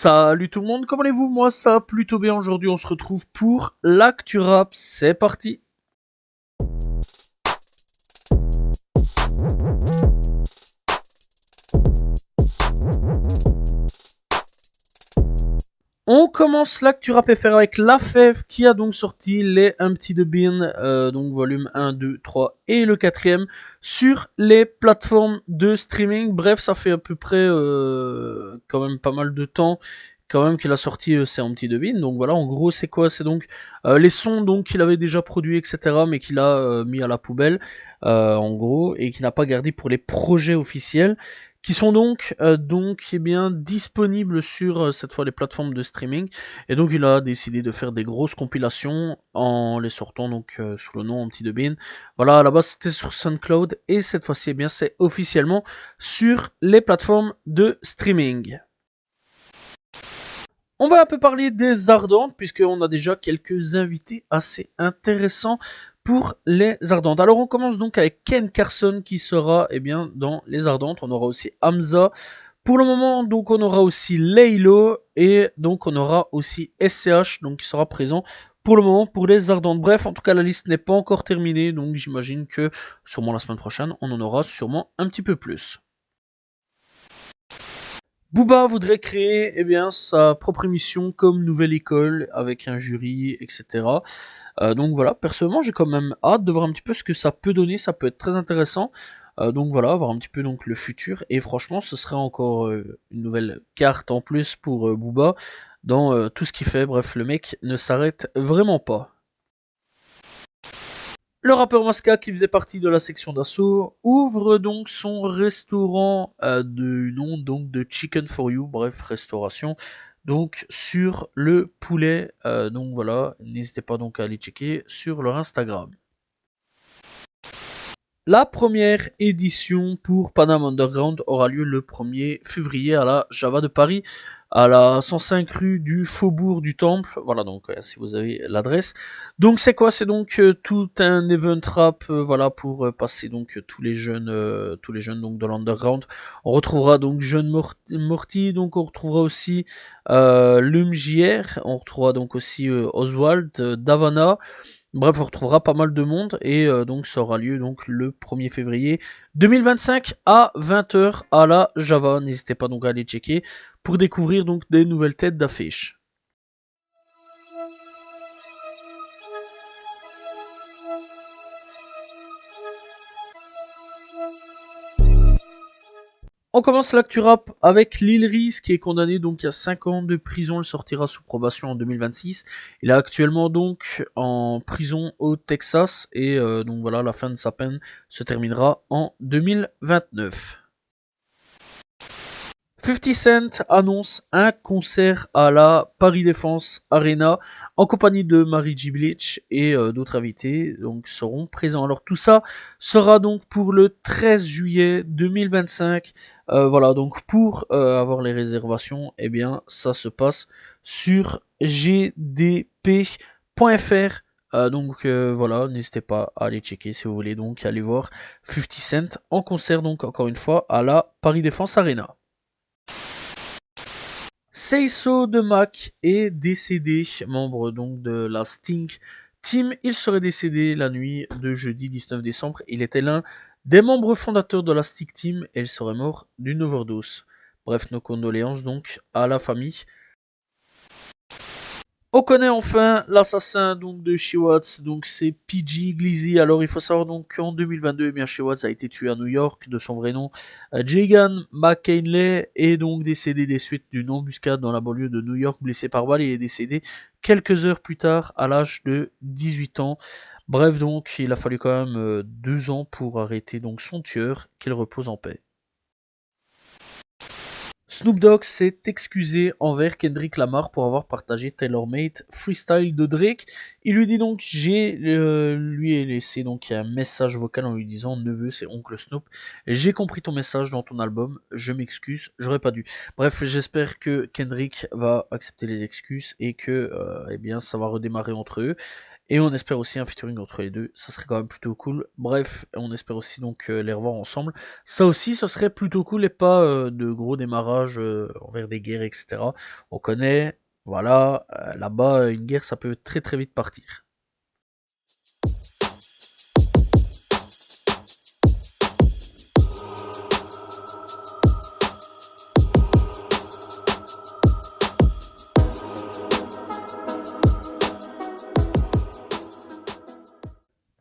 Salut tout le monde, comment allez-vous? Moi ça va plutôt bien. Aujourd'hui on se retrouve pour l'actu rap, c'est parti. On commence l'actu rap FR avec La Fève qui a donc sorti les Un Petit de Bin, donc volume 1, 2, 3 et le quatrième sur les plateformes de streaming. Bref, ça fait à peu près quand même pas mal de temps quand même qu'il a sorti C'est Un Petit de Bin. Donc voilà, en gros c'est quoi? C'est donc les sons donc qu'il avait déjà produits etc. mais qu'il a mis à la poubelle en gros et qu'il n'a pas gardé pour les projets officiels qui sont donc eh bien disponibles sur cette fois les plateformes de streaming, et donc il a décidé de faire des grosses compilations en les sortant donc sous le nom Un Petit de Bin. Voilà, à la base c'était sur SoundCloud et cette fois-ci eh bien c'est officiellement sur les plateformes de streaming. On va un peu parler des Ardentes, puisqu'on a déjà quelques invités assez intéressants pour les Ardentes. Alors on commence donc avec Ken Carson qui sera eh bien, dans les Ardentes. On aura aussi Hamza. Pour le moment, donc on aura aussi Laylo et donc on aura aussi SCH donc qui sera présent pour le moment pour les Ardentes. Bref, en tout cas la liste n'est pas encore terminée, donc j'imagine que sûrement la semaine prochaine on en aura sûrement un petit peu plus. Booba voudrait créer eh bien, sa propre émission comme Nouvelle École avec un jury, etc. Donc voilà, personnellement j'ai quand même hâte de voir un petit peu ce que ça peut donner, ça peut être très intéressant. Donc voilà, voir un petit peu donc le futur. Et franchement, ce serait encore une nouvelle carte en plus pour Booba dans tout ce qu'il fait. Bref, le mec ne s'arrête vraiment pas. Le rappeur Masca, qui faisait partie de la section d'assaut, ouvre donc son restaurant du nom donc de Chicken for You, bref, restauration, donc sur le poulet. Donc voilà, n'hésitez pas donc à aller checker sur leur Instagram. La première édition pour Panam Underground aura lieu le 1er février à la Java de Paris, à la 105 rue du Faubourg du Temple. Voilà, donc si vous avez l'adresse. Donc c'est quoi? C'est donc tout un event rap, voilà, pour passer donc tous les jeunes donc de l'underground. On retrouvera donc Jeune Morty, donc on retrouvera aussi Lum JR, on retrouvera donc aussi Oswald, Davana. Bref, on retrouvera pas mal de monde et donc ça aura lieu donc le 1er février 2025 à 20h à la Java. N'hésitez pas donc à aller checker pour découvrir donc des nouvelles têtes d'affiches. On commence l'actu rap avec Lil Reese qui est condamné donc à 5 ans de prison. Il sortira sous probation en 2026. Il est actuellement donc en prison au Texas et donc voilà, la fin de sa peine se terminera en 2029. 50 Cent annonce un concert à la Paris Défense Arena en compagnie de Mary J. Blige et d'autres invités donc seront présents. Alors tout ça sera donc pour le 13 juillet 2025. Voilà, donc pour avoir les réservations, eh bien ça se passe sur gdp.fr. Donc voilà, n'hésitez pas à aller checker si vous voulez donc aller voir 50 Cent en concert donc encore une fois à la Paris Défense Arena. Seiso de Mac est décédé, membre donc de la Sting Team. Il serait décédé la nuit de jeudi 19 décembre. Il était l'un des membres fondateurs de la Sting Team et il serait mort d'une overdose. Bref, nos condoléances donc à la famille. On connaît enfin l'assassin donc de Shiwatz, donc c'est PG Glizzy. Alors il faut savoir donc qu'en 2022, eh bien Shiwatz a été tué à New York de son vrai nom. Jagan McKinley est donc décédé des suites d'une embuscade dans la banlieue de New York, blessé par balle. Il est décédé quelques heures plus tard à l'âge de 18 ans. Bref donc, il a fallu quand même 2 ans pour arrêter donc son tueur, qu'il repose en paix. Snoop Dogg s'est excusé envers Kendrick Lamar pour avoir partagé TaylorMade Freestyle de Drake. Il lui dit donc lui ai laissé donc un message vocal en lui disant: neveu, c'est oncle Snoop, j'ai compris ton message dans ton album, je m'excuse, j'aurais pas dû. Bref, j'espère que Kendrick va accepter les excuses et que eh bien ça va redémarrer entre eux. Et on espère aussi un featuring entre les deux, ça serait quand même plutôt cool. Bref, on espère aussi donc les revoir ensemble. Ça aussi, ce serait plutôt cool et pas de gros démarrages envers des guerres, etc. On connaît, voilà, là-bas, une guerre, ça peut très très vite partir.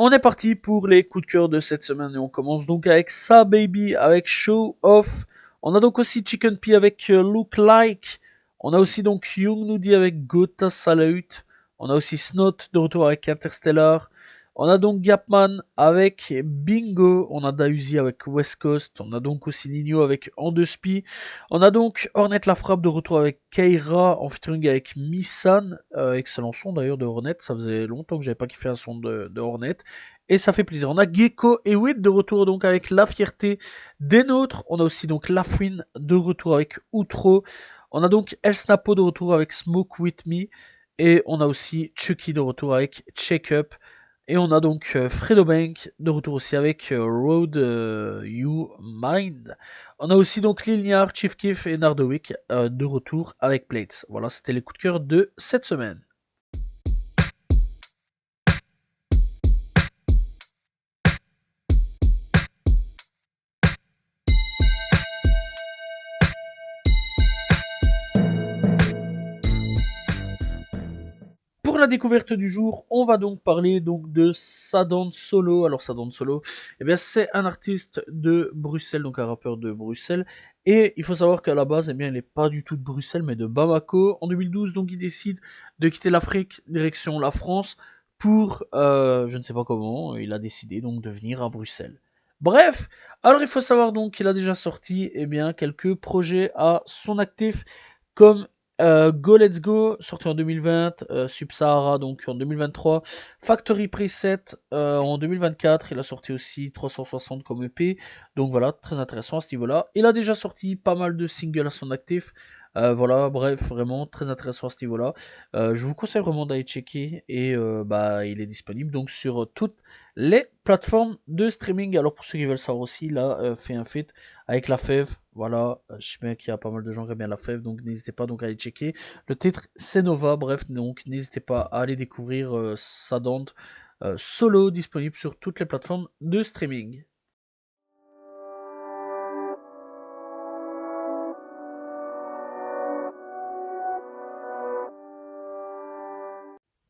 On est parti pour les coups de cœur de cette semaine et on commence donc avec Sa Baby avec Show Off. On a donc aussi Chicken Pea avec Look Like. On a aussi donc Young Nudie avec Gotha Salute. On a aussi Snot de retour avec Interstellar. On a donc Gapman avec Bingo. On a Dausi avec West Coast. On a donc aussi Nino avec Andespi. On a donc Hornet La Frappe de retour avec Keira en featuring avec Missan. Excellent son d'ailleurs de Hornet. Ça faisait longtemps que j'avais pas kiffé un son de Hornet. Et ça fait plaisir. On a Gecko et Witt de retour donc avec La Fierté des Nôtres. On a aussi donc Lafouine de retour avec Outro. On a donc El Snapo de retour avec Smoke With Me. Et on a aussi Chucky de retour avec Check Up. Et on a donc Fredo Bank de retour aussi avec Road You Mind. On a aussi donc Lilniar, Chief Keef et Nardowick de retour avec Plates. Voilà, c'était les coups de cœur de cette semaine. Pour la découverte du jour, on va donc parler donc de Sadan Solo. Alors Sadan Solo, eh bien c'est un artiste de Bruxelles, donc un rappeur de Bruxelles. Et il faut savoir qu'à la base, eh bien, il n'est pas du tout de Bruxelles, mais de Bamako. En 2012, donc il décide de quitter l'Afrique, direction la France, pour, je ne sais pas comment, il a décidé donc de venir à Bruxelles. Bref, alors il faut savoir donc qu'il a déjà sorti eh bien, quelques projets à son actif, comme Go Let's Go, sorti en 2020, Sub-Sahara donc en 2023, Factory Preset en 2024, il a sorti aussi 360 comme EP, donc voilà, très intéressant à ce niveau-là. Il a déjà sorti pas mal de singles à son actif, voilà, bref, vraiment très intéressant à ce niveau-là. Je vous conseille vraiment d'aller checker et bah, il est disponible donc sur toutes les plateformes de streaming. Alors pour ceux qui veulent savoir aussi, il a fait un feat avec la Fève. Voilà, je sais bien qu'il y a pas mal de gens qui aiment bien la Fève, donc n'hésitez pas donc à aller checker. Le titre c'est Nova, bref, donc n'hésitez pas à aller découvrir sa Dante solo disponible sur toutes les plateformes de streaming.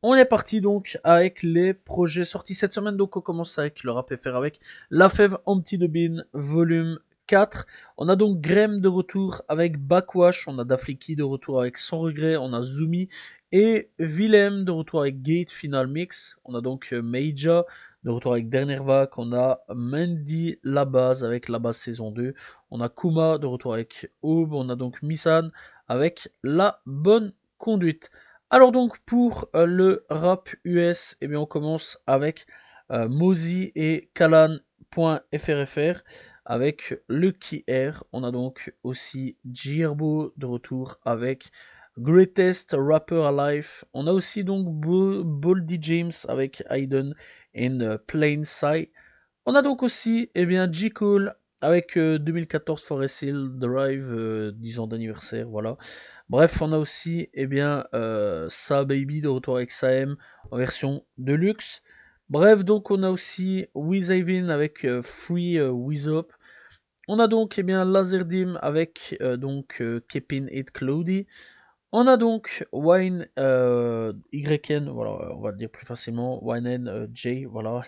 On est parti donc avec les projets sortis cette semaine. Donc on commence avec le rap FR avec La Fève Anti de Bean volume 4. On a donc Graham de retour avec Backwash. On a Dafliki de retour avec Sans Regret. On a Zumi et Willem de retour avec Gate Final Mix. On a donc Meija de retour avec Dernière Vague. On a Mandy La Base avec La Base saison 2. On a Kuma de retour avec Aube. On a donc Missan avec La Bonne Conduite. Alors donc pour le rap US, eh bien on commence avec Mozy et Kalan.frfr avec Lucky Air. On a donc aussi Girbo de retour avec Greatest Rapper Alive. On a aussi donc Boldy James avec Hayden in Plain Sight. On a donc aussi eh bien, J. Cole avec 2014 Forest Hill Drive, 10 ans d'anniversaire, voilà. Bref, on a aussi eh bien, Sa Baby de retour avec Saem en version deluxe. Bref, donc on a aussi Wiz Avin avec Free Wizop. On a donc eh bien, Lazerdim avec donc Kepin et Cloudy. On a donc Wine YN, voilà, on va le dire plus facilement, Wine J, voilà,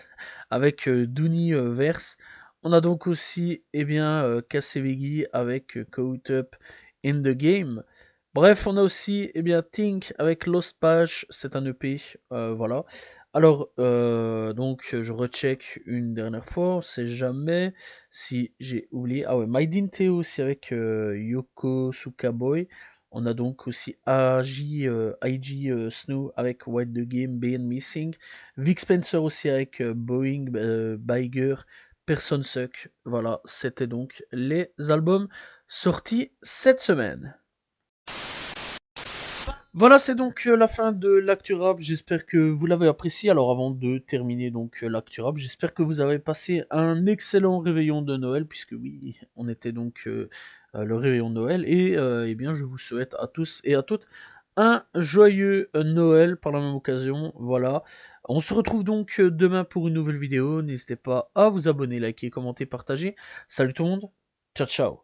avec Dooney Verse. On a donc aussi, eh bien, Kasevegi avec Caught Up in the Game. Bref, on a aussi, eh bien, Think avec Lost Page, c'est un EP, voilà. Alors, donc, je recheck une dernière fois, on sait jamais si j'ai oublié. Ah ouais, Maidin Teo aussi avec Yoko Sukaboy. On a donc aussi IG Snow avec White the Game, Bane Missing. Vic Spencer aussi avec Boeing, Biger, Person Suck. Voilà, c'était donc les albums sortis cette semaine. Voilà, c'est donc la fin de l'actu rap. J'espère que vous l'avez apprécié. Alors, avant de terminer donc l'actu rap, j'espère que vous avez passé un excellent réveillon de Noël, puisque oui, on était donc le réveillon de Noël. Et eh bien, je vous souhaite à tous et à toutes un joyeux Noël par la même occasion. Voilà. On se retrouve donc demain pour une nouvelle vidéo. N'hésitez pas à vous abonner, liker, commenter, partager. Salut tout le monde. Ciao, ciao.